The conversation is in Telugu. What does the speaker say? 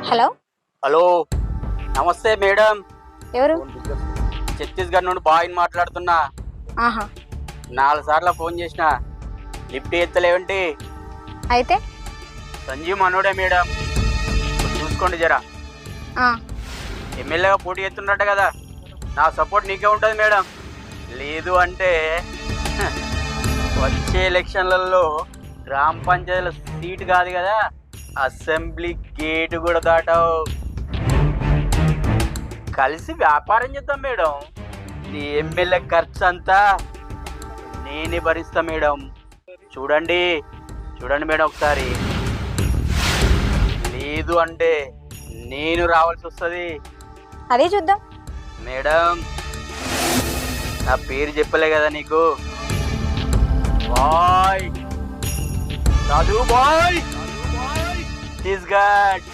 హలో. హలో, నమస్తే మేడం. ఎవరు? ఛత్తీస్గఢ్ నుండి బాయ్ని మాట్లాడుతున్నా. ఆహా. 4 సార్లు ఫోన్ చేసిన, లిఫ్ట్ ఎత్తలేవంటి. అయితే సంజీవ్ మనోడే మేడం, చూసుకోండి జరా. ఆ, ఎమ్మెల్యేగా పోటీ చేస్తున్నట్ట కదా, నా సపోర్ట్ నీకే ఉంటుంది మేడం. లేదు అంటే వచ్చే ఎలక్షన్లలో గ్రామ పంచాయతీల సీటు కాదు కదా, అసెంబ్లీ గేటు కూడా దాటావు. కలిసి వ్యాపారం చేద్దాం మేడం. నీ ఎమ్మెల్యే ఖర్చు అంతా నేనే భరిస్తా మేడం. చూడండి చూడండి మేడం ఒకసారి. లేదు అంటే నేను రావాల్సి వస్తుంది అదే చూద్దాం. మేడం. నా పేరు చెప్పలే కదా నీకు. బాయ్ రాజు, బాయ్ ఛత్తీస్గఢ్.